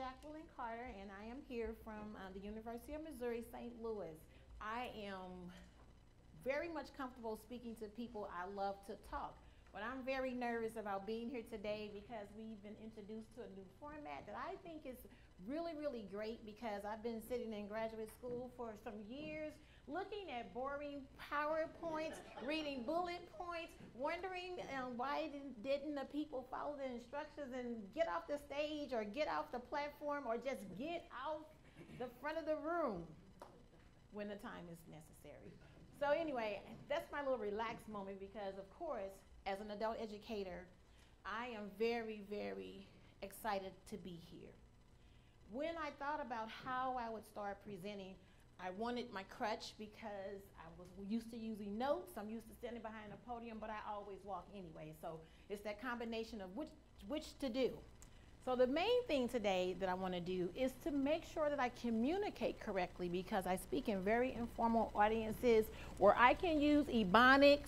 Jacqueline Carter, and I am here from the University of Missouri, St. Louis. I am very much comfortable speaking to people. I love to talk, but I'm very nervous about being here today because we've been introduced to a new format that I think is really, really great because I've been sitting in graduate school for some years looking at boring PowerPoints, reading bullet points, wondering why didn't the people follow the instructions and get off the stage or get off the platform or just get out the front of the room when the time is necessary. So anyway, that's my little relaxed moment because, of course, as an adult educator, I am very, very excited to be here. When I thought about how I would start presenting, I wanted my crutch because I was used to using notes. I'm used to standing behind a podium, but I always walk anyway. So it's that combination of which to do. So the main thing today that I want to do is to make sure that I communicate correctly because I speak in very informal audiences where I can use ebonics,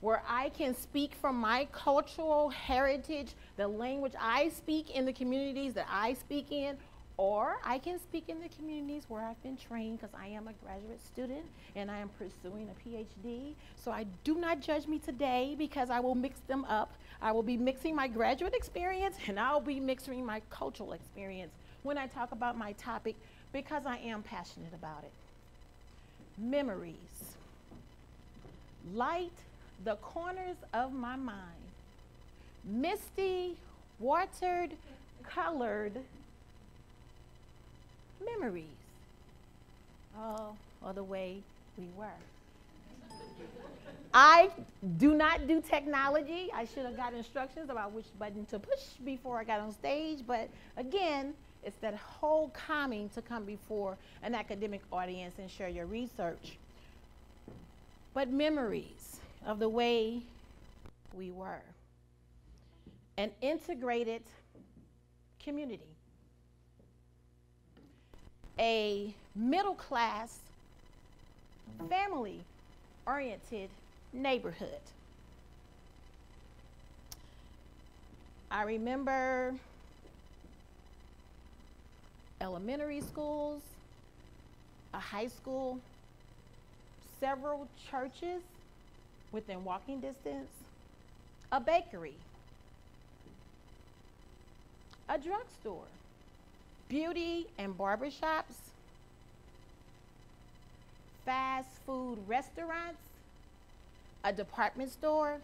where I can speak from my cultural heritage, the language I speak in the communities that I speak in, or I can speak in the communities where I've been trained because I am a graduate student and I am pursuing a PhD. So I do not judge me today because I will mix them up. I will be mixing my graduate experience and I'll be mixing my cultural experience when I talk about my topic because I am passionate about it. Memories. Light the corners of my mind. Misty, watered, colored memories. Oh, the way we were. I do not do technology. I should have got instructions about which button to push before I got on stage, but again, it's that whole calming to come before an academic audience and share your research. But memories of the way we were. An integrated community. A middle-class, family-oriented neighborhood. I remember elementary schools, a high school, several churches within walking distance, a bakery, a drugstore, beauty and barbershops, fast food restaurants, a department store,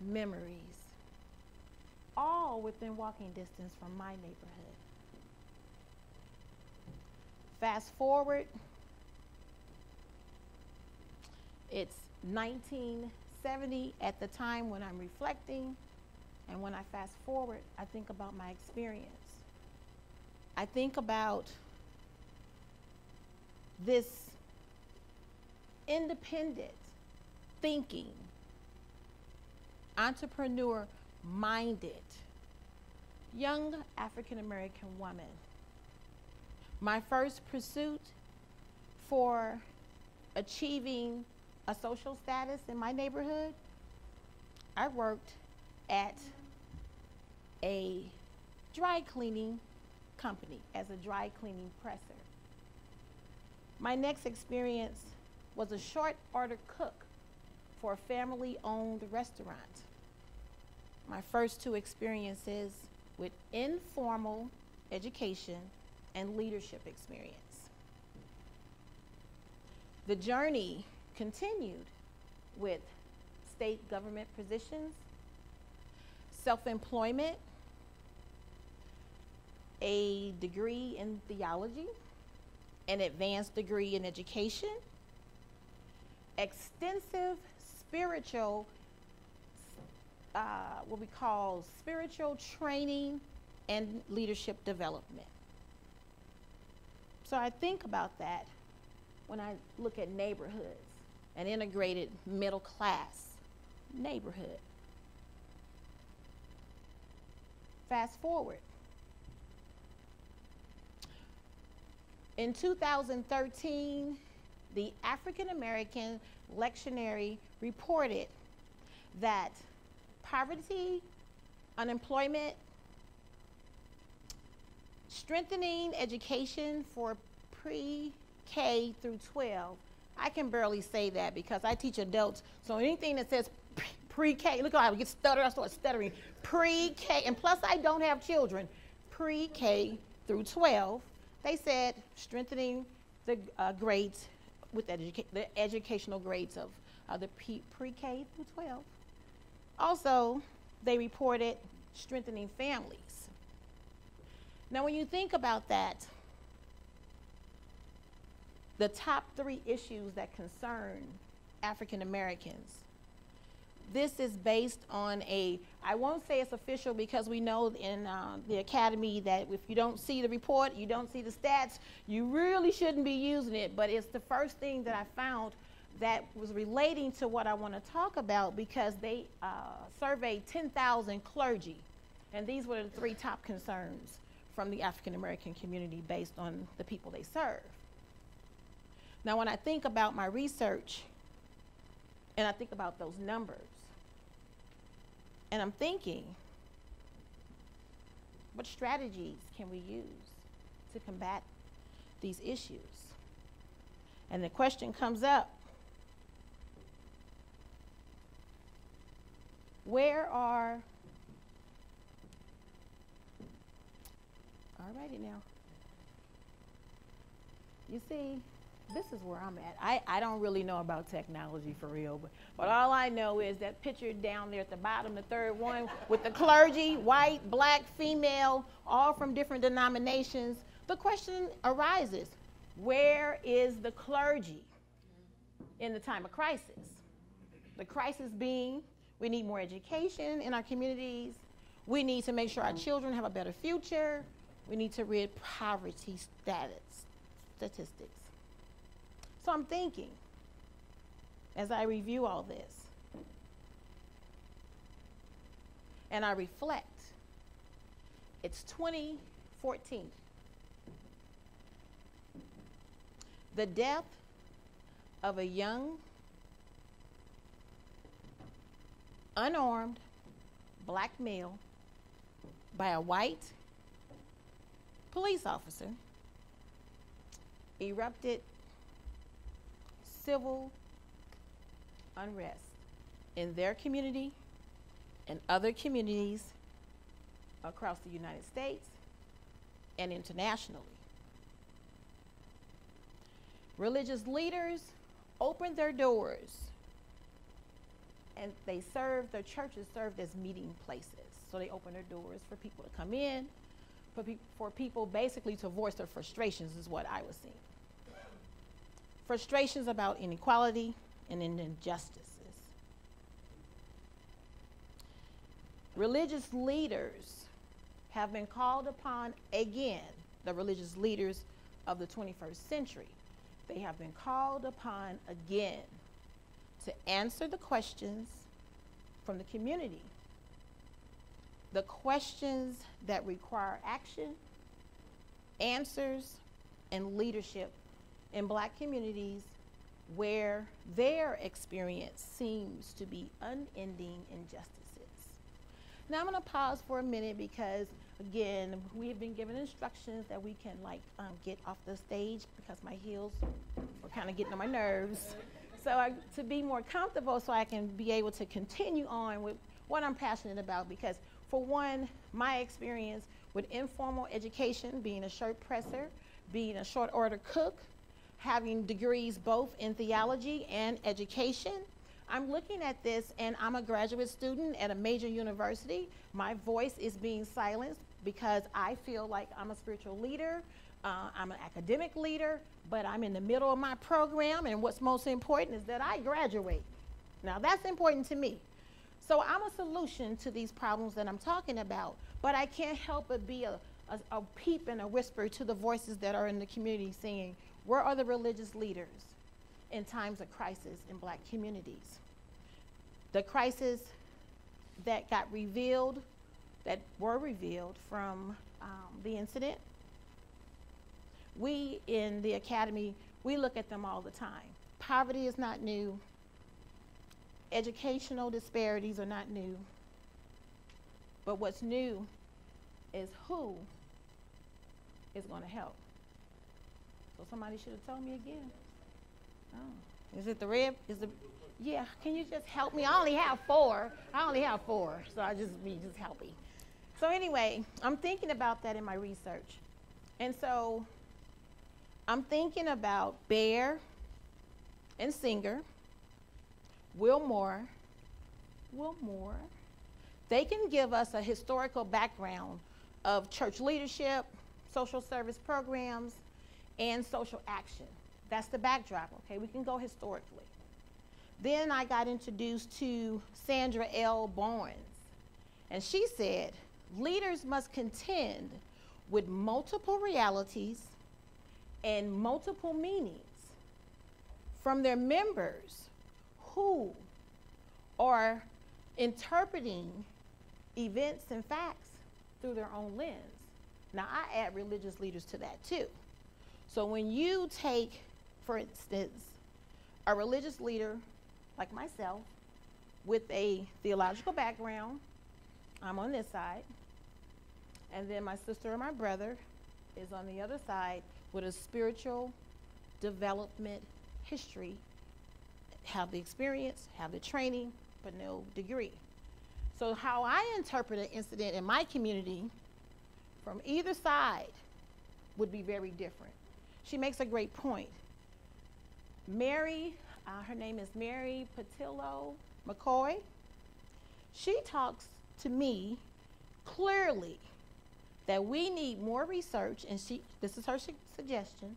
memories, all within walking distance from my neighborhood. Fast forward, it's 1970 at the time when I'm reflecting. And when I fast forward, I think about my experience. I think about this independent thinking, entrepreneur-minded, young African-American woman. My first pursuit for achieving a social status in my neighborhood, I worked at a dry cleaning company as a dry cleaning presser. My next experience was a short order cook for a family-owned restaurant. My first two experiences with informal education and leadership experience. The journey continued with state government positions, self-employment, a degree in theology, an advanced degree in education, extensive spiritual, what we call spiritual training and leadership development. So I think about that when I look at neighborhoods, an integrated middle class neighborhood. Fast forward. In 2013, the African American lectionary reported that poverty unemployment, strengthening education for pre-K through 12. I can barely say that because I teach adults, so anything that says pre-K, look how I get stuttered, I start stuttering. Pre-K, and plus I don't have children. Pre-K through 12, they said strengthening the grades with the educational grades of the pre-K through 12. Also, they reported strengthening families. Now, when you think about that, the top 3 issues that concern African Americans, this is based on I won't say it's official because we know in the academy that if you don't see the report, you don't see the stats, you really shouldn't be using it, but it's the first thing that I found that was relating to what I want to talk about because they surveyed 10,000 clergy, and these were the 3 top concerns from the African American community based on the people they serve. Now, when I think about my research and I think about those numbers, and I'm thinking, what strategies can we use to combat these issues? And the question comes up, where are, all righty now, you see, this is where I'm at. I don't really know about technology for real, but all I know is that picture down there at the bottom, the 3rd one, with the clergy, white, black, female, all from different denominations. The question arises, where is the clergy in the time of crisis? The crisis being, we need more education in our communities. We need to make sure our children have a better future. We need to rid poverty statistics. So I'm thinking, as I review all this, and I reflect, it's 2014. The death of a young, unarmed black male by a white police officer erupted civil unrest in their community and other communities across the United States and internationally. Religious leaders opened their doors, and their churches served as meeting places. So they opened their doors for people to come in, for people basically to voice their frustrations is what I was seeing. Frustrations about inequality and injustices. Religious leaders have been called upon again, the religious leaders of the 21st century. They have been called upon again to answer the questions from the community. The questions that require action, answers, and leadership in black communities where their experience seems to be unending injustices. Now I'm gonna pause for a minute because again, we have been given instructions that we can get off the stage because my heels are kind of getting on my nerves. So to be more comfortable so I can be able to continue on with what I'm passionate about, because for one, my experience with informal education, being a shirt presser, being a short order cook, having degrees both in theology and education, I'm looking at this and I'm a graduate student at a major university. My voice is being silenced because I feel like I'm a spiritual leader, I'm an academic leader, but I'm in the middle of my program, and what's most important is that I graduate. Now that's important to me. So I'm a solution to these problems that I'm talking about, but I can't help but be a peep and a whisper to the voices that are in the community saying, where are the religious leaders in times of crisis in black communities? The crisis that were revealed from the incident. We in the academy, we look at them all the time. Poverty is not new. Educational disparities are not new. But what's new is who is going to help. So somebody should have told me again. Oh, is it the red? Is the? Yeah. Can you just help me? I only have four. So I just help me. So anyway, I'm thinking about that in my research, and so I'm thinking about Bear and Singer, Wilmore. They can give us a historical background of church leadership, social service programs, and social action. That's the backdrop, okay? We can go historically. Then I got introduced to Sandra L. Barnes, and she said, leaders must contend with multiple realities and multiple meanings from their members who are interpreting events and facts through their own lens. Now, I add religious leaders to that too. So when you take, for instance, a religious leader like myself with a theological background, I'm on this side, and then my sister or my brother is on the other side with a spiritual development history, have the experience, have the training, but no degree. So how I interpret an incident in my community from either side would be very different. She makes a great point. Mary, her name is Mary Patillo McCoy. She talks to me clearly that we need more research, and this is her suggestion.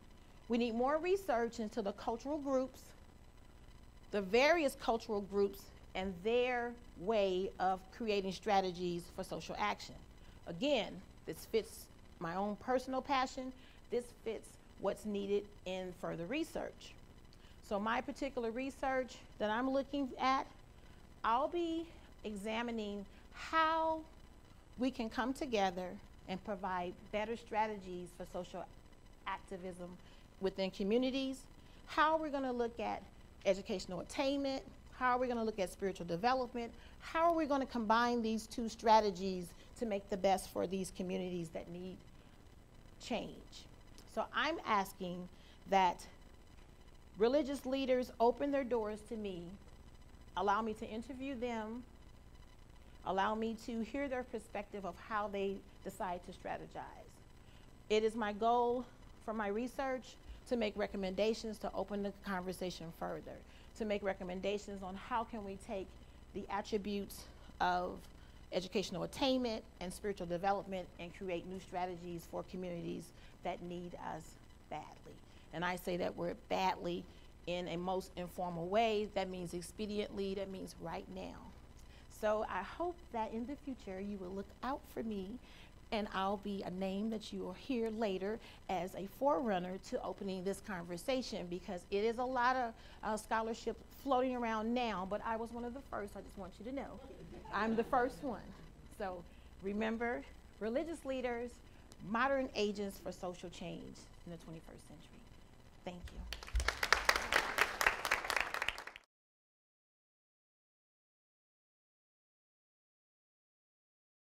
We need more research into the cultural groups, the various cultural groups, and their way of creating strategies for social action. Again, this fits my own personal passion. This fits what's needed in further research. So my particular research that I'm looking at, I'll be examining how we can come together and provide better strategies for social activism within communities, how we're going to look at educational attainment, how are we going to look at spiritual development, how are we going to combine these two strategies to make the best for these communities that need change. So I'm asking that religious leaders open their doors to me, allow me to interview them, allow me to hear their perspective of how they decide to strategize. It is my goal for my research to make recommendations to open the conversation further, to make recommendations on how can we take the attributes of educational attainment and spiritual development and create new strategies for communities that need us badly. And I say that word badly in a most informal way. That means expediently, that means right now. So I hope that in the future you will look out for me, and I'll be a name that you will hear later as a forerunner to opening this conversation, because it is a lot of scholarship floating around now, but I was one of the first. I just want you to know. I'm the first one. So remember, religious leaders, modern agents for social change in the 21st century. Thank you.